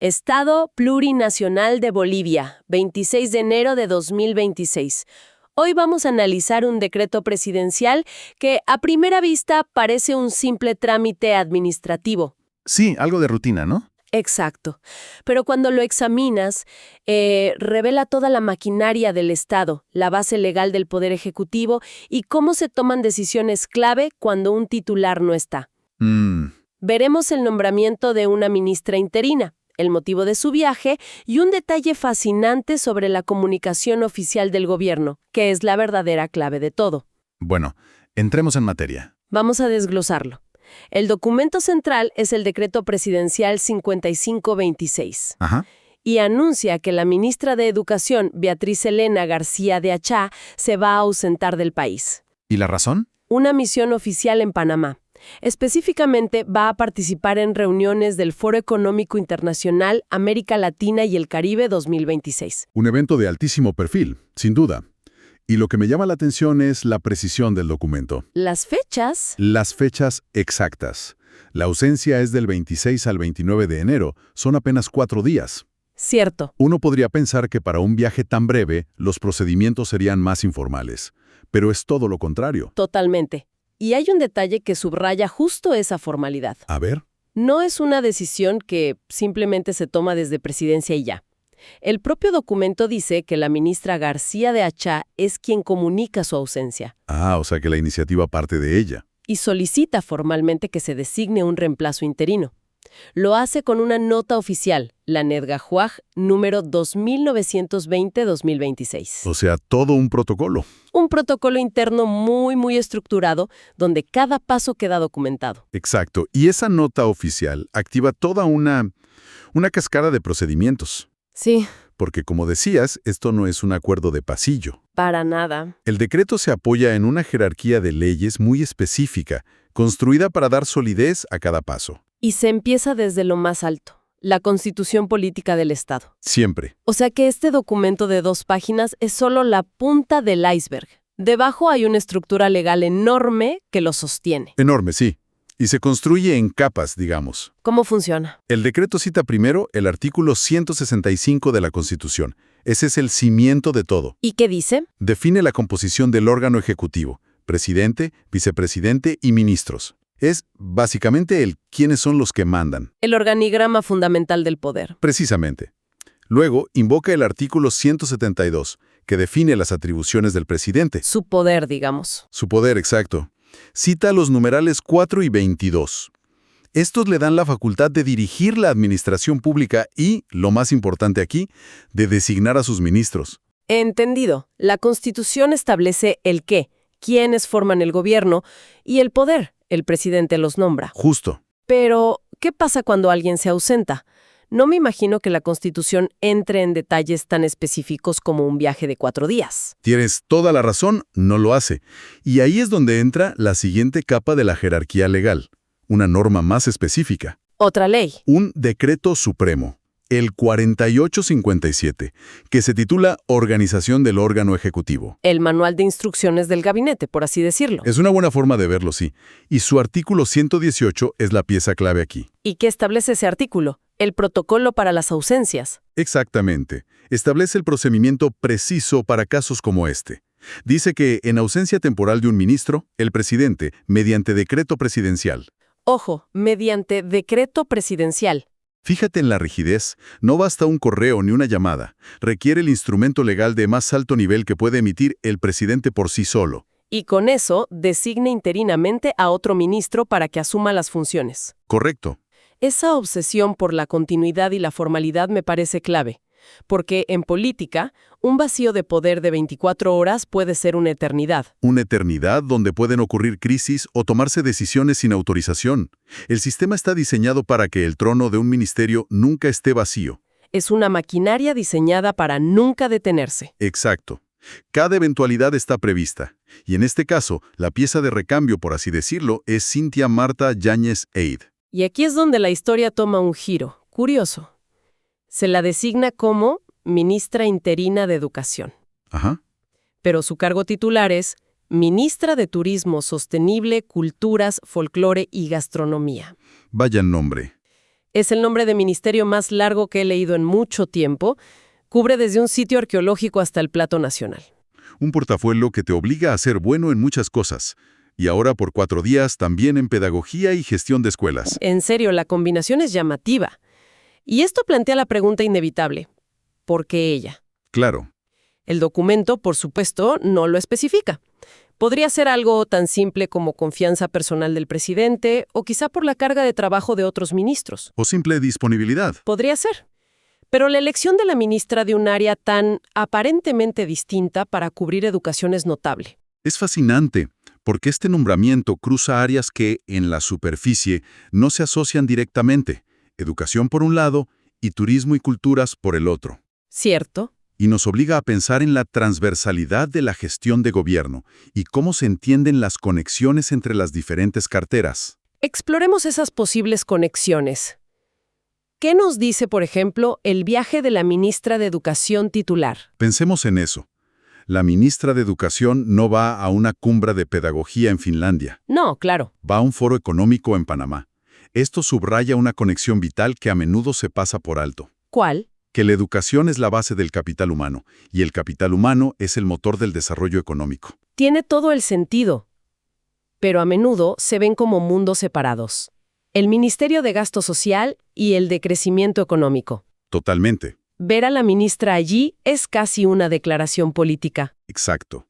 Estado Plurinacional de Bolivia, 26 de enero de 2026. Hoy vamos a analizar un decreto presidencial que a primera vista parece un simple trámite administrativo. Sí, algo de rutina, ¿no? Exacto. Pero cuando lo examinas, revela toda la maquinaria del Estado, la base legal del Poder Ejecutivo y cómo se toman decisiones clave cuando un titular no está. Veremos el nombramiento de una ministra interina, el motivo de su viaje y un detalle fascinante sobre la comunicación oficial del gobierno, que es la verdadera clave de todo. Bueno, entremos en materia. Vamos a desglosarlo. El documento central es el Decreto Presidencial 5526 Ajá. y anuncia que la ministra de Educación, Beatriz Elena García de Achá, se va a ausentar del país. ¿Y la razón? Una misión oficial en Panamá. Específicamente va a participar en reuniones del Foro Económico Internacional América Latina y el Caribe 2026. Un evento de altísimo perfil, sin duda. Y lo que me llama la atención es la precisión del documento. Las fechas. Las fechas exactas. La ausencia es del 26 al 29 de enero, son apenas 4 días. Cierto. Uno podría pensar que para un viaje tan breve, los procedimientos serían más informales. Pero es todo lo contrario. Totalmente. Y hay un detalle que subraya justo esa formalidad. A ver. No es una decisión que simplemente se toma desde presidencia y ya. El propio documento dice que la ministra García de Achá es quien comunica su ausencia. O sea que la iniciativa parte de ella. Y solicita formalmente que se designe un reemplazo interino. Lo hace con una nota oficial, la Nedgajuaj número 2920-2026. O sea, todo un protocolo. Un protocolo interno muy estructurado, donde cada paso queda documentado. Exacto. Y esa nota oficial activa toda una cascada de procedimientos. Sí. Porque, como decías, esto no es un acuerdo de pasillo. Para nada. El decreto se apoya en una jerarquía de leyes muy específica, construida para dar solidez a cada paso. Y se empieza desde lo más alto, la Constitución Política del Estado. Siempre. O sea que este documento de 2 páginas es solo la punta del iceberg. Debajo hay una estructura legal enorme que lo sostiene. Enorme, sí. Y se construye en capas, digamos. ¿Cómo funciona? El decreto cita primero el artículo 165 de la Constitución. Ese es el cimiento de todo. ¿Y qué dice? Define la composición del órgano ejecutivo, presidente, vicepresidente y ministros. Es básicamente el quiénes son los que mandan. El organigrama fundamental del poder. Precisamente. Luego, invoca el artículo 172, que define las atribuciones del presidente. Su poder, digamos. Su poder, exacto. Cita los numerales 4 y 22. Estos le dan la facultad de dirigir la administración pública y, lo más importante aquí, de designar a sus ministros. Entendido. La Constitución establece el qué, quiénes forman el gobierno, y el poder. El presidente los nombra. Justo. Pero, ¿qué pasa cuando alguien se ausenta? No me imagino que la Constitución entre en detalles tan específicos como un viaje de 4 días. Tienes toda la razón, no lo hace. Y ahí es donde entra la siguiente capa de la jerarquía legal, una norma más específica. Otra ley. Un decreto supremo, el 4857, que se titula Organización del órgano ejecutivo. El manual de instrucciones del gabinete, por así decirlo. Es una buena forma de verlo, sí. Y su artículo 118 es la pieza clave aquí. ¿Y qué establece ese artículo? El protocolo para las ausencias. Exactamente. Establece el procedimiento preciso para casos como este. Dice que, en ausencia temporal de un ministro, el presidente, mediante decreto presidencial. Ojo, mediante decreto presidencial. Fíjate en la rigidez. No basta un correo ni una llamada. Requiere el instrumento legal de más alto nivel que puede emitir el presidente por sí solo. Y con eso, designe interinamente a otro ministro para que asuma las funciones. Correcto. Esa obsesión por la continuidad y la formalidad me parece clave, porque en política, un vacío de poder de 24 horas puede ser una eternidad. Una eternidad donde pueden ocurrir crisis o tomarse decisiones sin autorización. El sistema está diseñado para que el trono de un ministerio nunca esté vacío. Es una maquinaria diseñada para nunca detenerse. Exacto. Cada eventualidad está prevista. Y en este caso, la pieza de recambio, por así decirlo, es Cintia Marta Yáñez Eid. Y aquí es donde la historia toma un giro curioso. Se la designa como ministra interina de Educación. Ajá. Pero su cargo titular es ministra de Turismo Sostenible, Culturas, Folclore y Gastronomía. Vaya nombre. Es el nombre de ministerio más largo que he leído en mucho tiempo. Cubre desde un sitio arqueológico hasta el plato nacional. Un portafolio que te obliga a ser bueno en muchas cosas. Y ahora por 4 días también en pedagogía y gestión de escuelas. En serio, la combinación es llamativa. Y esto plantea la pregunta inevitable. ¿Por qué ella? Claro. El documento, por supuesto, no lo especifica. Podría ser algo tan simple como confianza personal del presidente o quizá por la carga de trabajo de otros ministros. O simple disponibilidad. Podría ser. Pero la elección de la ministra de un área tan aparentemente distinta para cubrir educación es notable. Es fascinante, porque este nombramiento cruza áreas que, en la superficie, no se asocian directamente. Educación por un lado y turismo y culturas por el otro. ¿Cierto? Y nos obliga a pensar en la transversalidad de la gestión de gobierno y cómo se entienden las conexiones entre las diferentes carteras. Exploremos esas posibles conexiones. ¿Qué nos dice, por ejemplo, el viaje de la ministra de Educación titular? Pensemos en eso. La ministra de Educación no va a una cumbre de pedagogía en Finlandia. No, claro. Va a un foro económico en Panamá. Esto subraya una conexión vital que a menudo se pasa por alto. ¿Cuál? Que la educación es la base del capital humano, y el capital humano es el motor del desarrollo económico. Tiene todo el sentido. Pero a menudo se ven como mundos separados. El Ministerio de Gasto Social y el de Crecimiento Económico. Totalmente. Ver a la ministra allí es casi una declaración política. Exacto.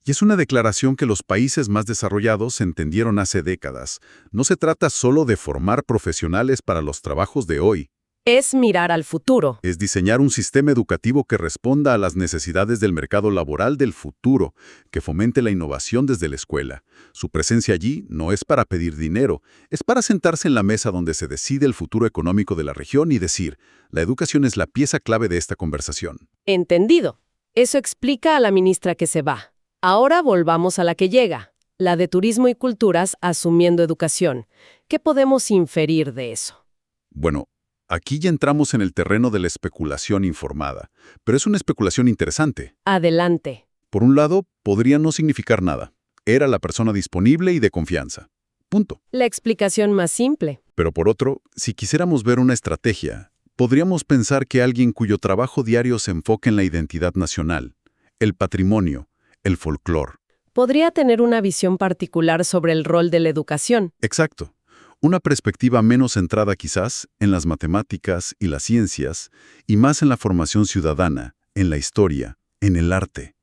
Y es una declaración que los países más desarrollados entendieron hace décadas. No se trata solo de formar profesionales para los trabajos de hoy. Es mirar al futuro. Es diseñar un sistema educativo que responda a las necesidades del mercado laboral del futuro, que fomente la innovación desde la escuela. Su presencia allí no es para pedir dinero, es para sentarse en la mesa donde se decide el futuro económico de la región y decir, la educación es la pieza clave de esta conversación. Entendido. Eso explica a la ministra que se va. Ahora volvamos a la que llega, la de Turismo y Culturas asumiendo educación. ¿Qué podemos inferir de eso? Bueno, aquí ya entramos en el terreno de la especulación informada, pero es una especulación interesante. Adelante. Por un lado, podría no significar nada. Era la persona disponible y de confianza. Punto. La explicación más simple. Pero por otro, si quisiéramos ver una estrategia, podríamos pensar que alguien cuyo trabajo diario se enfoque en la identidad nacional, el patrimonio, el folclore. Podría tener una visión particular sobre el rol de la educación. Exacto. Una perspectiva menos centrada quizás en las matemáticas y las ciencias y más en la formación ciudadana, en la historia, en el arte,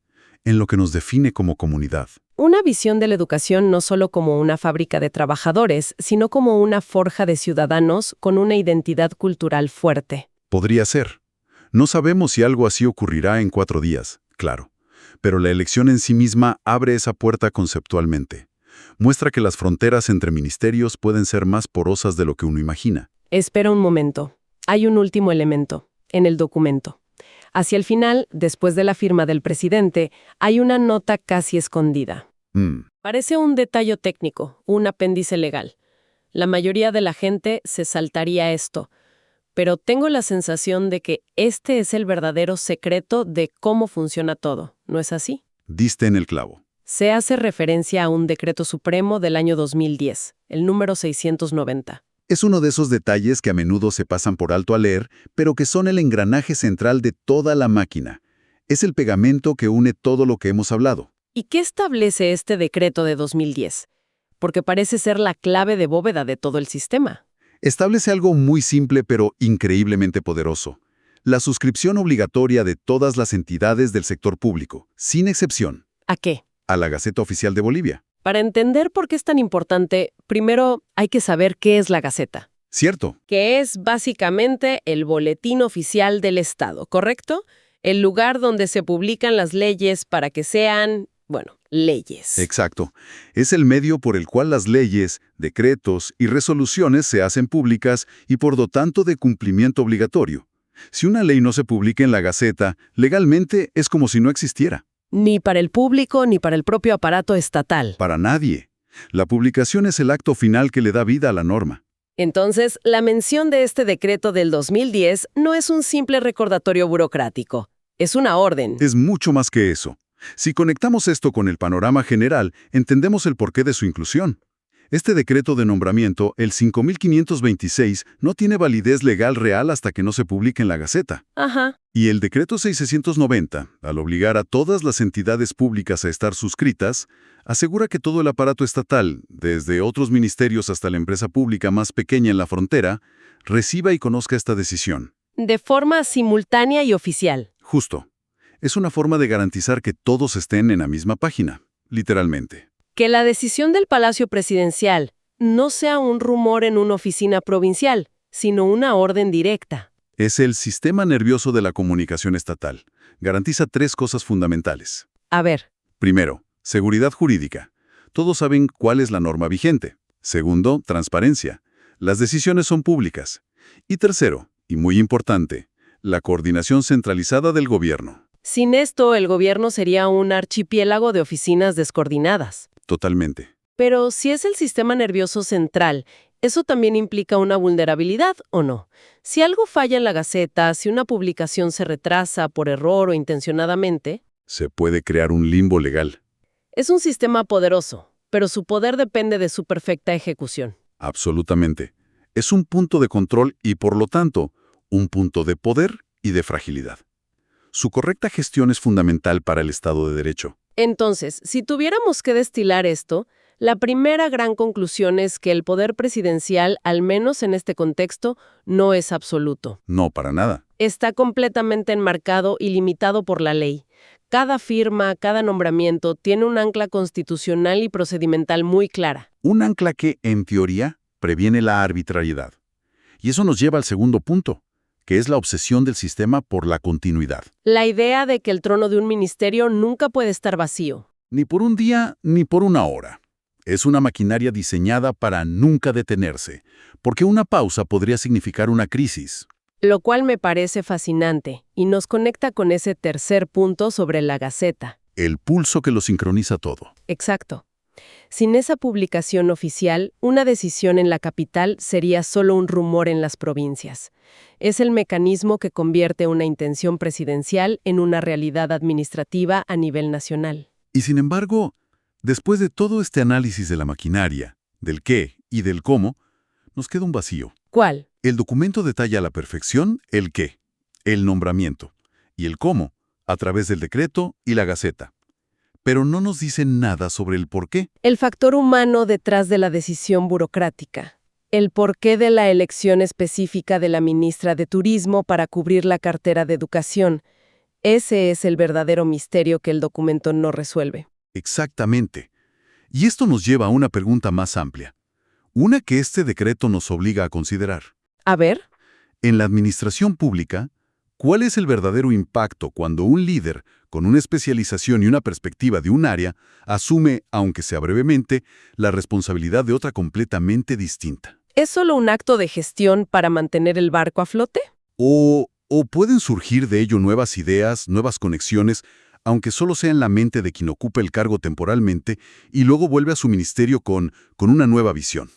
en lo que nos define como comunidad. Una visión de la educación no solo como una fábrica de trabajadores, sino como una forja de ciudadanos con una identidad cultural fuerte. Podría ser. No sabemos si algo así ocurrirá en 4 días, claro. Pero la elección en sí misma abre esa puerta conceptualmente. Muestra que las fronteras entre ministerios pueden ser más porosas de lo que uno imagina. Espera un momento. Hay un último elemento, en el documento. Hacia el final, después de la firma del presidente, hay una nota casi escondida. Parece un detalle técnico, un apéndice legal. La mayoría de la gente se saltaría esto, pero tengo la sensación de que este es el verdadero secreto de cómo funciona todo, ¿no es así? Diste en el clavo. Se hace referencia a un decreto supremo del año 2010, el número 690. Es uno de esos detalles que a menudo se pasan por alto al leer, pero que son el engranaje central de toda la máquina. Es el pegamento que une todo lo que hemos hablado. ¿Y qué establece este decreto de 2010? Porque parece ser la clave de bóveda de todo el sistema. Establece algo muy simple pero increíblemente poderoso. La suscripción obligatoria de todas las entidades del sector público, sin excepción. ¿A qué? A la Gaceta Oficial de Bolivia. Para entender por qué es tan importante, primero hay que saber qué es la Gaceta. Cierto. Que es básicamente el boletín oficial del Estado, ¿correcto? El lugar donde se publican las leyes para que sean, leyes. Exacto. Es el medio por el cual las leyes, decretos y resoluciones se hacen públicas y por lo tanto de cumplimiento obligatorio. Si una ley no se publica en la Gaceta, legalmente es como si no existiera. Ni para el público ni para el propio aparato estatal. Para nadie. La publicación es el acto final que le da vida a la norma. Entonces, la mención de este decreto del 2010 no es un simple recordatorio burocrático. Es una orden. Es mucho más que eso. Si conectamos esto con el panorama general, entendemos el porqué de su inclusión. Este decreto de nombramiento, el 5526, no tiene validez legal real hasta que no se publique en la Gaceta. Ajá. Y el decreto 690, al obligar a todas las entidades públicas a estar suscritas, asegura que todo el aparato estatal, desde otros ministerios hasta la empresa pública más pequeña en la frontera, reciba y conozca esta decisión. De forma simultánea y oficial. Justo. Es una forma de garantizar que todos estén en la misma página, literalmente. Que la decisión del Palacio Presidencial no sea un rumor en una oficina provincial, sino una orden directa. Es el sistema nervioso de la comunicación estatal. Garantiza 3 cosas fundamentales. A ver. Primero, seguridad jurídica. Todos saben cuál es la norma vigente. Segundo, transparencia. Las decisiones son públicas. Y tercero, y muy importante, la coordinación centralizada del gobierno. Sin esto, el gobierno sería un archipiélago de oficinas descoordinadas. Totalmente. Pero si es el sistema nervioso central, ¿eso también implica una vulnerabilidad o no? Si algo falla en la Gaceta, si una publicación se retrasa por error o intencionadamente, Se puede crear un limbo legal. es un sistema poderoso, pero su poder depende de su perfecta ejecución. Absolutamente. Es un punto de control y, por lo tanto, un punto de poder y de fragilidad. Su correcta gestión es fundamental para el Estado de Derecho. Entonces, si tuviéramos que destilar esto, la primera gran conclusión es que el poder presidencial, al menos en este contexto, no es absoluto. No, para nada. Está completamente enmarcado y limitado por la ley. Cada firma, cada nombramiento tiene un ancla constitucional y procedimental muy clara. Un ancla que, en teoría, previene la arbitrariedad. Y eso nos lleva al segundo punto, que es la obsesión del sistema por la continuidad. La idea de que el trono de un ministerio nunca puede estar vacío. Ni por un día, ni por una hora. Es una maquinaria diseñada para nunca detenerse, porque una pausa podría significar una crisis. Lo cual me parece fascinante y nos conecta con ese tercer punto sobre la Gaceta. El pulso que lo sincroniza todo. Exacto. Sin esa publicación oficial, una decisión en la capital sería solo un rumor en las provincias. Es el mecanismo que convierte una intención presidencial en una realidad administrativa a nivel nacional. Y sin embargo, después de todo este análisis de la maquinaria, del qué y del cómo, nos queda un vacío. ¿Cuál? El documento detalla a la perfección el qué, el nombramiento, y el cómo, a través del decreto y la Gaceta. Pero no nos dice nada sobre el por qué. El factor humano detrás de la decisión burocrática. El porqué de la elección específica de la ministra de Turismo para cubrir la cartera de Educación. Ese es el verdadero misterio que el documento no resuelve. Exactamente. Y esto nos lleva a una pregunta más amplia. Una que este decreto nos obliga a considerar. A ver. En la administración pública, ¿cuál es el verdadero impacto cuando un líder, con una especialización y una perspectiva de un área, asume, aunque sea brevemente, la responsabilidad de otra completamente distinta? ¿Es solo un acto de gestión para mantener el barco a flote? ¿O pueden surgir de ello nuevas ideas, nuevas conexiones, aunque solo sea en la mente de quien ocupa el cargo temporalmente y luego vuelve a su ministerio con una nueva visión?